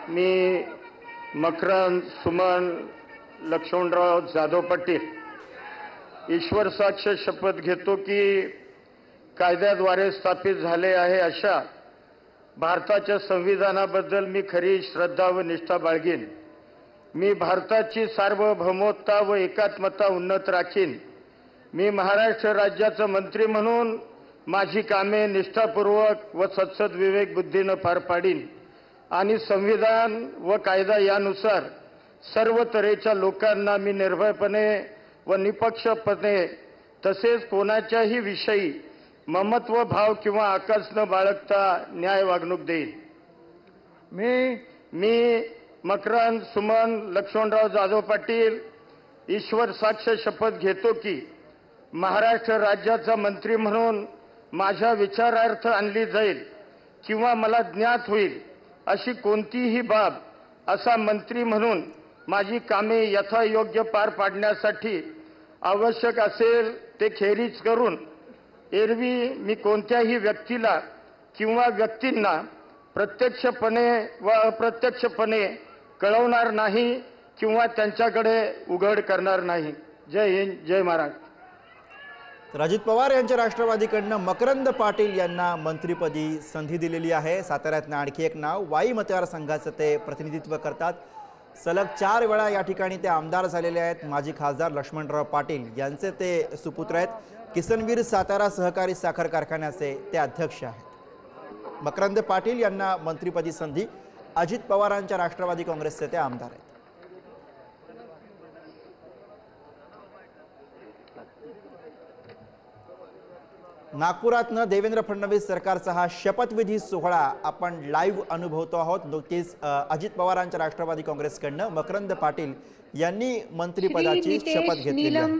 मी मकरंद सुमन लक्ष्मणराव जाधव पाटील ईश्वर साक्ष शपथ घेतो की कायद्याद्वारे स्थापित झाले आहे अशा भारताच्या संविधानाबद्दल मी खरी श्रद्धा व निष्ठा बाळगीन। मी भारताची सार्वभौमत्ता व एकात्मता उन्नत राखीन। मी महाराष्ट्र राज्याचा मंत्री म्हणून माझी कामे निष्ठापूर्वक व सत्सद विवेक बुद्धीने पार पाडीन आणि संविधान व कायदा यानुसार सर्व तऱ्हेच्या लोकांना मी निर्भयपणे व निपक्षपणे तसेच कोणाच्याही विषयी ममत्व भाव किंवा आकस न बाळगता न्याय वागणूक देईन। मी मकरंद सुमन लक्ष्मणराव जाधव पाटील ईश्वर साक्ष शपथ घेतो की महाराष्ट्र राज्याचा मंत्री म्हणून माझ्या विचारार्थ आणली जाईल किंवा मला ज्ञात होईल अशी कोणतीही बाब असा मंत्री म्हणून माझी कामे यथायोग्य पार पाडण्यासाठी आवश्यक असेल ते खेरीज करून एरवी मी कोणत्याही व्यक्तीला किंवा व्यक्तींना प्रत्यक्षपणे व अप्रत्यक्षपणे कळवणार नाही किंवा त्यांच्याकडे उघड करणार नाही। जय हिंद, जय महाराष्ट्र। अजित पवार यांच्या राष्ट्रवादीकडनं मकरंद पाटील यांना मंत्रिपदी संधी दिलेली आहे। साताऱ्यातनं आणखी एक नाव, वाई मतदारसंघाचं ते प्रतिनिधित्व करतात। सलग 4 वेळा या ठिकाणी ते आमदार झालेले आहेत। माजी खासदार लक्ष्मणराव पाटील यांचे ते सुपुत्र आहेत। किसनवीर सातारा सहकारी साखर कारखान्याचे ते अध्यक्ष आहेत। मकरंद पाटील यांना मंत्रिपदी संधी, अजित पवारांच्या राष्ट्रवादी काँग्रेसचे ते आमदार आहेत। नागपुरातनं देवेंद्र फडणवीस सरकारचा हा शपथविधी सोहळा आपण लाईव्ह अनुभवतो आहोत। नुकतीच अजित पवारांच्या राष्ट्रवादी काँग्रेसकडनं मकरंद पाटील यांनी मंत्रिपदाची शपथ घेतली आहे।